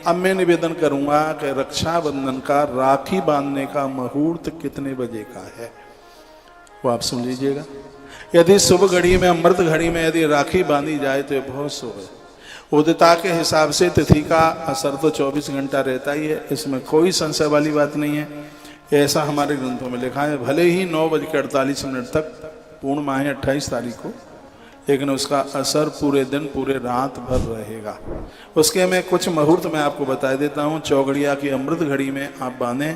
अब मैं निवेदन करूंगा कि रक्षाबंधन का राखी बांधने का मुहूर्त कितने बजे का है वो आप सुन लीजिएगा। यदि शुभ घड़ी में, अमृत घड़ी में यदि राखी बांधी जाए तो बहुत शुभ है। उदिता के हिसाब से तिथि का असर तो 24 घंटा रहता ही है, इसमें कोई संशय वाली बात नहीं है। ऐसा हमारे ग्रंथों में लिखा है। भले ही 9:48 तक पूर्णिमा है 28 तारीख को, लेकिन उसका असर पूरे दिन पूरे रात भर रहेगा। उसके मैं कुछ मुहूर्त मैं आपको बता देता हूँ। चौगड़िया की अमृत घड़ी में आप बांधें,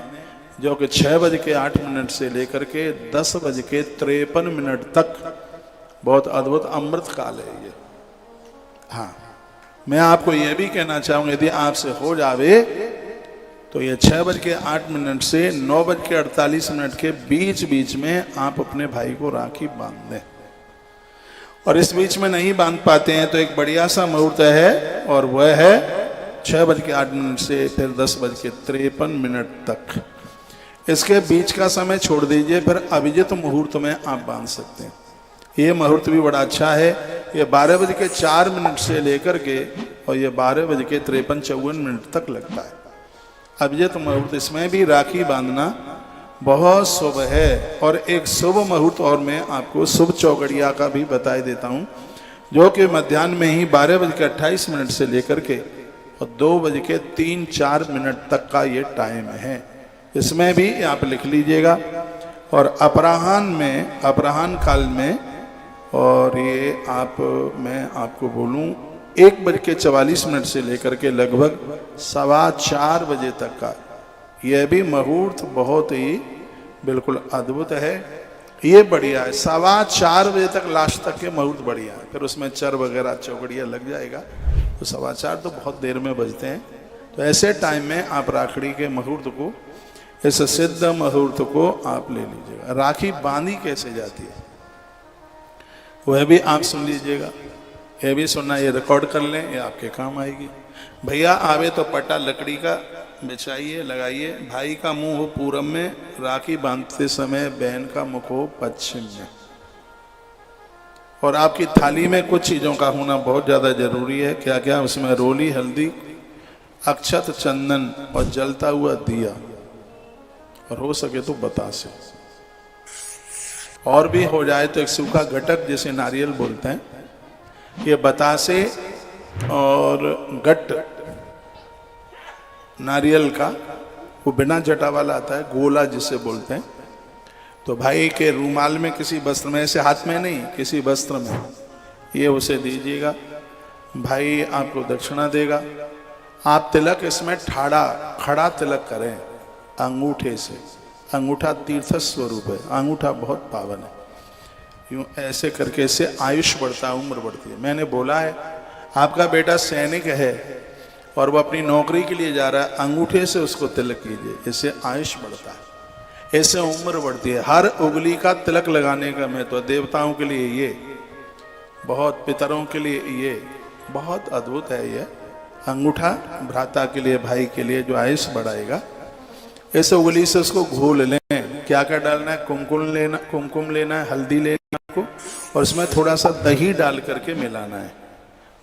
जो कि 6:08 से लेकर के 10:53 तक बहुत अद्भुत अमृत काल है ये। हाँ, मैं आपको यह भी कहना चाहूँगा, यदि आपसे हो जावे तो ये 6:08 से 9:48 के बीच में आप अपने भाई को राखी बांध दें। और इस बीच में नहीं बांध पाते हैं तो एक बढ़िया सा मुहूर्त है, और वह है 6:08 से फिर 10:53 तक। इसके बीच का समय छोड़ दीजिए, फिर अभिजित मुहूर्त में आप बांध सकते हैं। ये मुहूर्त भी बड़ा अच्छा है। ये 12:04 से लेकर के और ये 12:53-54 तक लगता है अभिजित मुहूर्त। इसमें भी राखी बांधना बहुत शुभ है। और एक शुभ मुहूर्त और मैं आपको शुभ चौगड़िया का भी बता देता हूँ, जो कि मध्याह्न में ही 12:28 से लेकर के और 2:03-4 तक का ये टाइम है। इसमें भी आप लिख लीजिएगा। और अपराह्न काल में, और ये मैं आपको बोलूं 1:44 से लेकर के लगभग 4:15 बजे तक का यह भी मुहूर्त बहुत ही बिल्कुल अद्भुत है। ये बढ़िया है। 4:15 बजे तक लास्ट तक के मुहूर्त बढ़िया है। फिर उसमें चर वगैरह चौगड़िया लग जाएगा तो 4:15 तो बहुत देर में बजते हैं। तो ऐसे टाइम में आप राखड़ी के मुहूर्त को, इस सिद्ध मुहूर्त को आप ले लीजिएगा। राखी बांधी कैसे जाती है वह भी आप सुन लीजिएगा। यह भी सुनना, ये रिकॉर्ड कर लें, ये आपके काम आएगी। भैया आवे तो पटा लकड़ी का बिछाइए, लगाइए। भाई का मुंह हो पूरब में, राखी बांधते समय बहन का मुख हो पश्चिम में। और आपकी थाली में कुछ चीज़ों का होना बहुत ज़्यादा जरूरी है। क्या क्या? उसमें रोली, हल्दी, अक्षत, चंदन और जलता हुआ दिया, और हो सके तो बतासे। और भी हो जाए तो एक सूखा घटक जिसे नारियल बोलते हैं। ये बतासे और गट नारियल का, वो बिना जटा वाला आता है, गोला जिसे बोलते हैं। तो भाई के रूमाल में, किसी वस्त्र में, ऐसे हाथ में नहीं, किसी वस्त्र में ये उसे दीजिएगा। भाई आपको दक्षिणा देगा। आप तिलक इसमें खड़ा तिलक करें अंगूठे से। अंगूठा तीर्थ स्वरूप है, अंगूठा बहुत पावन है। यूँ ऐसे करके इससे आयुष बढ़ता है, उम्र बढ़ती है। मैंने बोला है, आपका बेटा सैनिक है और वो अपनी नौकरी के लिए जा रहा है, अंगूठे से उसको तिलक कीजिए, इससे आयुष बढ़ता है, इससे उम्र बढ़ती है। हर उंगली का तिलक लगाने का महत्व तो देवताओं के लिए ये बहुत, पितरों के लिए ये बहुत अद्भुत है। ये अंगूठा भ्राता के लिए, भाई के लिए जो आयुष बढ़ाएगा। इस उंगली से उसको घोल लें। क्या क्या डालना है? कुमकुम लेना है, हल्दी लेना है आपको, और उसमें थोड़ा सा दही डाल करके मिलाना है।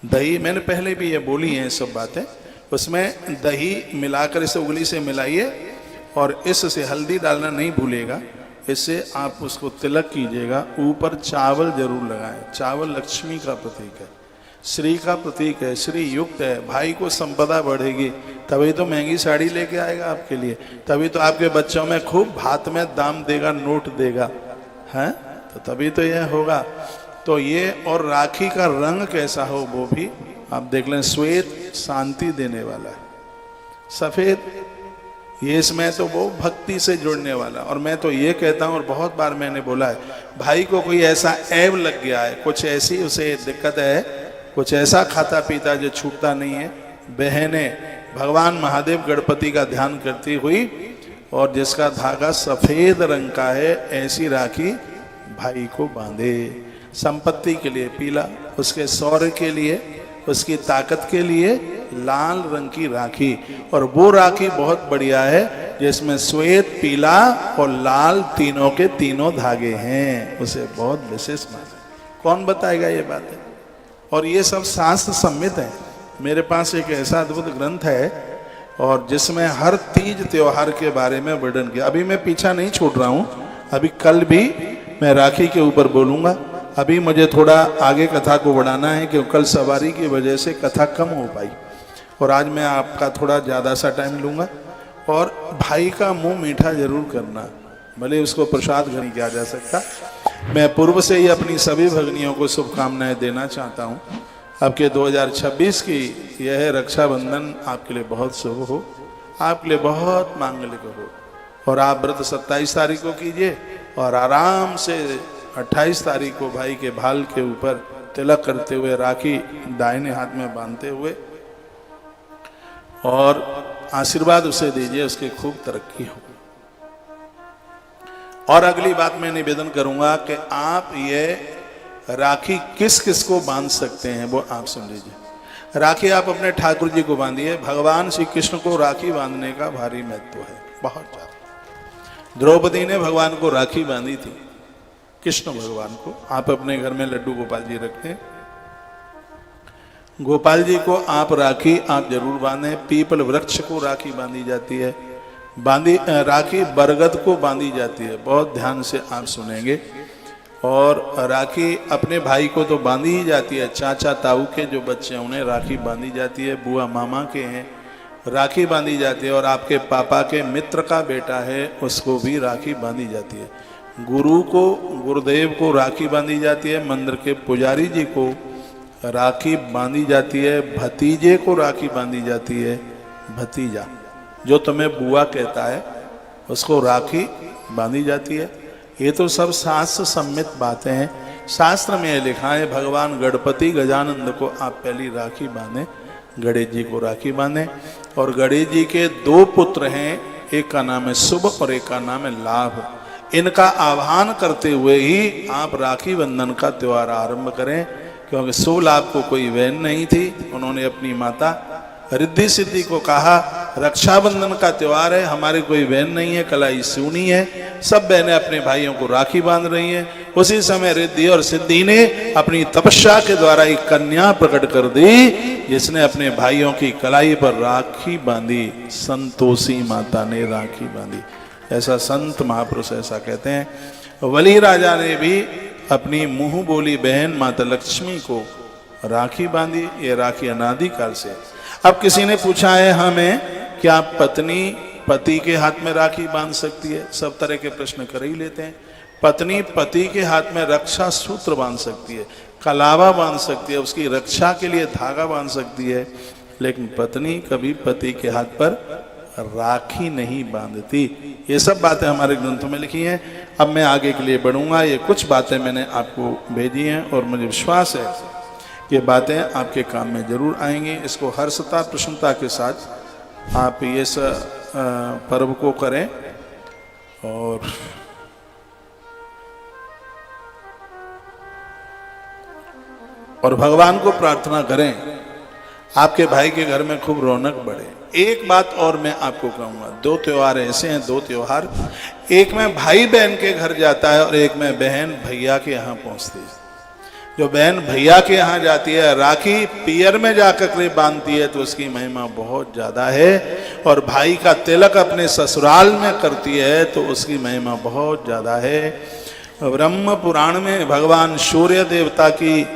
दही मैंने पहले भी ये बोली हैं सब बातें। उसमें दही मिलाकर इसे उंगली से मिलाइए, और इससे हल्दी डालना नहीं भूलेगा। इससे आप उसको तिलक कीजिएगा। ऊपर चावल जरूर लगाएं। चावल लक्ष्मी का प्रतीक है, श्री का प्रतीक है, श्री युक्त है। भाई को संपदा बढ़ेगी, तभी तो महंगी साड़ी लेके आएगा आपके लिए, तभी तो आपके बच्चों में खूब हाथ में दाम देगा, नोट देगा, हैं? तो तभी तो यह होगा। तो ये, और राखी का रंग कैसा हो वो भी आप देख लें। श्वेत शांति देने वाला है, सफेद ये इसमें तो वो भक्ति से जुड़ने वाला। और मैं तो ये कहता हूँ, और बहुत बार मैंने बोला है, भाई को कोई ऐसा ऐब लग गया है, कुछ ऐसी उसे दिक्कत है, कुछ ऐसा खाता पीता जो छूटता नहीं है, बहनें भगवान महादेव गणपति का ध्यान करती हुई, और जिसका धागा सफेद रंग का है, ऐसी राखी भाई को बांधे। संपत्ति के लिए पीला, उसके शौर्य के लिए, उसकी ताकत के लिए लाल रंग की राखी। और वो राखी बहुत बढ़िया है जिसमें श्वेत, पीला और लाल तीनों के तीनों धागे हैं, उसे बहुत विशेष माना। कौन बताएगा ये बातें? और ये सब शास्त्र सम्मित है। मेरे पास एक ऐसा अद्भुत ग्रंथ है और जिसमें हर तीज त्योहार के बारे में वर्णन किया। अभी मैं पीछा नहीं छोड़ रहा हूँ, अभी कल भी मैं राखी के ऊपर बोलूँगा। अभी मुझे थोड़ा आगे कथा को बढ़ाना है क्योंकि कल सवारी की वजह से कथा कम हो पाई, और आज मैं आपका थोड़ा ज़्यादा सा टाइम लूँगा। और भाई का मुंह मीठा जरूर करना, भले उसको प्रसाद नहीं किया जा सकता। मैं पूर्व से ही अपनी सभी भगिनियों को शुभकामनाएं देना चाहता हूँ। आपके 2026 की यह रक्षाबंधन आपके लिए बहुत शुभ हो, आपके लिए बहुत मांगलिक हो। और आप व्रत 27 तारीख को कीजिए और आराम से 28 तारीख को भाई के भाल के ऊपर तिलक करते हुए, राखी दाहिने हाथ में बांधते हुए और आशीर्वाद उसे दीजिए, उसकी खूब तरक्की हो। और अगली बात मैं निवेदन करूंगा कि आप ये राखी किस किस को बांध सकते हैं वो आप सुन लीजिए। राखी आप अपने ठाकुर जी को बांधिए। भगवान श्री कृष्ण को राखी बांधने का भारी महत्व है, बहुत ज्यादा। द्रौपदी ने भगवान को राखी बांधी थी, कृष्ण भगवान को। आप अपने घर में लड्डू गोपाल जी रखते हैं, गोपाल जी को आप राखी आप जरूर बांधें। पीपल वृक्ष को राखी बांधी जाती है, राखी बरगद को बांधी जाती है, बहुत ध्यान से आप सुनेंगे। और राखी अपने भाई को तो बांधी ही जाती है, चाचा ताऊ के जो बच्चे हैं उन्हें राखी बांधी जाती है, बुआ मामा के हैं राखी बांधी जाती है, और आपके पापा के मित्र का बेटा है उसको भी राखी बांधी जाती है। गुरु को, गुरुदेव को राखी बांधी जाती है, मंदिर के पुजारी जी को राखी बांधी जाती है, भतीजे को राखी बांधी जाती है। भतीजा जो तुम्हें बुआ कहता है उसको राखी बांधी जाती है। ये तो सब शास्त्र सम्मित बातें हैं। शास्त्र में लिखा है भगवान गणपति गजानंद को आप पहली राखी बांधें, गणेश जी को राखी बांधें। और गणेश जी के 2 पुत्र हैं, एक का नाम है शुभ और एक का नाम है लाभ। इनका आह्वान करते हुए ही आप राखी बंधन का त्योहार आरंभ करें, क्योंकि शुभ लाभ को कोई बहन नहीं थी। उन्होंने अपनी माता रिद्धि सिद्धि को कहा रक्षाबंधन का त्योहार है, हमारी कोई बहन नहीं है, कलाई सूनी है। सब बहनें अपने भाइयों को राखी बांध रही हैं। उसी समय रिद्धि और सिद्धि ने अपनी तपस्या के द्वारा एक कन्या प्रकट कर दी, जिसने अपने भाइयों की कलाई पर राखी बांधी। संतोषी माता ने राखी बांधी, ऐसा संत महापुरुष ऐसा कहते हैं। वली राजा ने भी अपनी मुंह बोली बहन माता लक्ष्मी को राखी बांधी। ये राखी अनादिकाल से। अब किसी ने पूछा है हमें, क्या पत्नी पति के हाथ में राखी बांध सकती है? सब तरह के प्रश्न कर ही लेते हैं। पत्नी पति के हाथ में रक्षा सूत्र बांध सकती है, कलावा बांध सकती है, उसकी रक्षा के लिए धागा बांध सकती है, लेकिन पत्नी कभी पति के हाथ पर राखी नहीं बांधती। ये सब बातें हमारे ग्रंथों में लिखी हैं। अब मैं आगे के लिए बढ़ूंगा। ये कुछ बातें मैंने आपको भेजी हैं और मुझे विश्वास है कि बातें आपके काम में जरूर आएंगी। इसको हर्षता प्रसन्नता के साथ आप ये पर्व को करें और भगवान को प्रार्थना करें आपके भाई के घर में खूब रौनक बढ़े। एक बात और मैं आपको कहूँगा, 2 त्योहार ऐसे हैं, 2 त्योहार, एक में भाई बहन के घर जाता है और एक में बहन भैया के यहाँ पहुँचती है। जो बहन भैया के यहाँ जाती है, राखी पियर में जाकर बांधती है, तो उसकी महिमा बहुत ज़्यादा है। और भाई का तिलक अपने ससुराल में करती है तो उसकी महिमा बहुत ज़्यादा है। ब्रह्म पुराण में भगवान सूर्य देवता की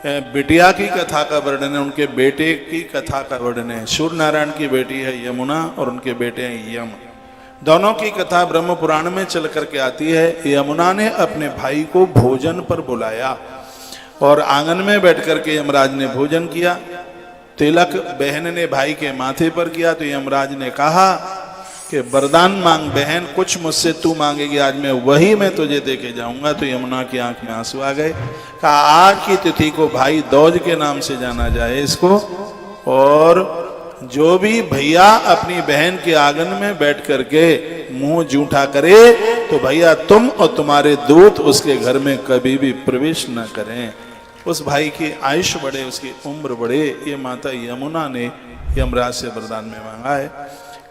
बिटिया की कथा का वर्णन है, उनके बेटे की कथा का वर्णन है। सूर्य नारायण की बेटी है यमुना और उनके बेटे हैं यम। दोनों की कथा ब्रह्म पुराण में चल करके आती है। यमुना ने अपने भाई को भोजन पर बुलाया और आंगन में बैठ करके यमराज ने भोजन किया। तिलक बहन ने भाई के माथे पर किया तो यमराज ने कहा कि वरदान मांग बहन, कुछ मुझसे तू मांगेगी, आज मैं तुझे दे के जाऊंगा। तो यमुना की आंख में आंसू आ गए। कहा आज की तिथि को भाई दौज के नाम से जाना जाए इसको, और जो भी भैया अपनी बहन के आंगन में बैठ करके मुंह जूठा करे तो भैया तुम और तुम्हारे दूत उसके घर में कभी भी प्रवेश न करें। उस भाई की आयुष बढ़े, उसकी उम्र बढ़े, ये माता यमुना ने यमराज से वरदान में मांगा है।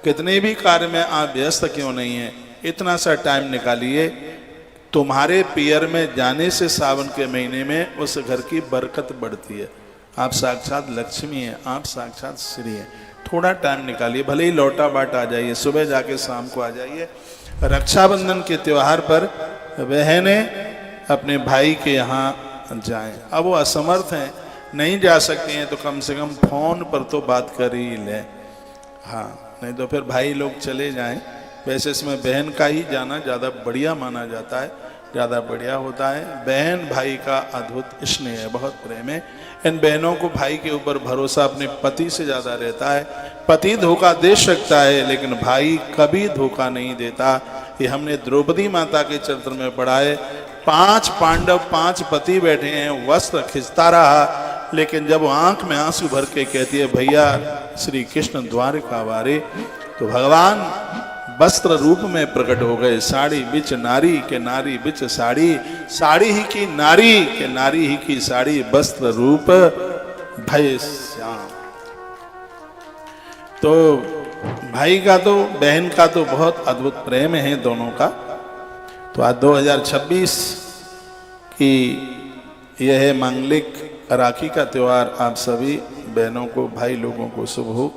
कितने भी कार्य में आप व्यस्त क्यों नहीं हैं, इतना सा टाइम निकालिए। तुम्हारे पियर में जाने से सावन के महीने में उस घर की बरकत बढ़ती है। आप साक्षात लक्ष्मी हैं, आप साक्षात श्री हैं। थोड़ा टाइम निकालिए, भले ही लौटा बाट आ जाइए, सुबह जाके शाम को आ जाइए। रक्षाबंधन के त्योहार पर बहनें अपने भाई के यहाँ जाएं। अब वो असमर्थ हैं, नहीं जा सकती हैं, तो कम से कम फोन पर तो बात कर ही लें। हाँ, नहीं तो फिर भाई लोग चले जाएं। वैसे इसमें बहन का ही जाना ज़्यादा बढ़िया माना जाता है, ज़्यादा बढ़िया होता है। बहन भाई का अद्भुत स्नेह है, बहुत प्रेम है। इन बहनों को भाई के ऊपर भरोसा अपने पति से ज़्यादा रहता है। पति धोखा दे सकता है लेकिन भाई कभी धोखा नहीं देता। ये हमने द्रौपदी माता के चरित्र में पढ़ा है। 5 पांडव 5 पति बैठे हैं, वस्त्र खिंचता रहा, लेकिन जब आंख में आंसू भर के कहती है भैया श्री कृष्ण द्वारिका वारे, तो भगवान वस्त्र रूप में प्रकट हो गए। साड़ी बिच नारी के नारी बिच साड़ी, साड़ी ही की नारी के नारी ही की साड़ी, वस्त्र रूप भय श्याम। तो भाई का तो बहन का तो बहुत अद्भुत प्रेम है दोनों का। तो आज 2026 की यह मांगलिक राखी का त्यौहार आप सभी बहनों को, भाई लोगों को शुभ हो।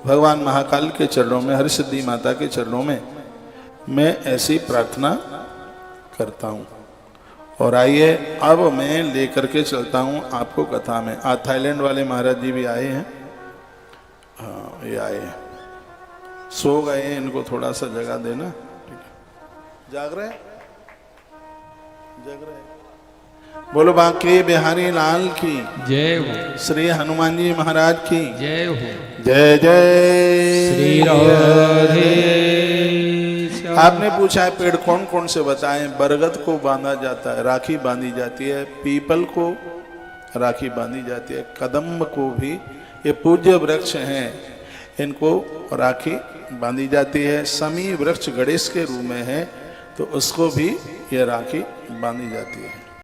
भगवान महाकाल के चरणों में, हरसिद्धि माता के चरणों में मैं ऐसी प्रार्थना करता हूँ। और आइए अब मैं लेकर के चलता हूँ आपको कथा में। आज थाईलैंड वाले महाराज जी भी आए हैं। हाँ, ये आए हैं, सो गए हैं, इनको थोड़ा सा जगह देना। ठीक है, जाग रहे हैं, जग रहे हैं। बोलो बांके बिहारी लाल की जय हो। श्री हनुमान जी महाराज की जय हो। जय जय श्री राधे। आपने पूछा है पेड़ कौन कौन से बताएं। बरगद को बांधा जाता है, राखी बांधी जाती है। पीपल को राखी बांधी जाती है। कदम्ब को भी, ये पूज्य वृक्ष हैं, इनको राखी बांधी जाती है। समी वृक्ष गणेश के रूप में है, तो उसको भी ये राखी बांधी जाती है।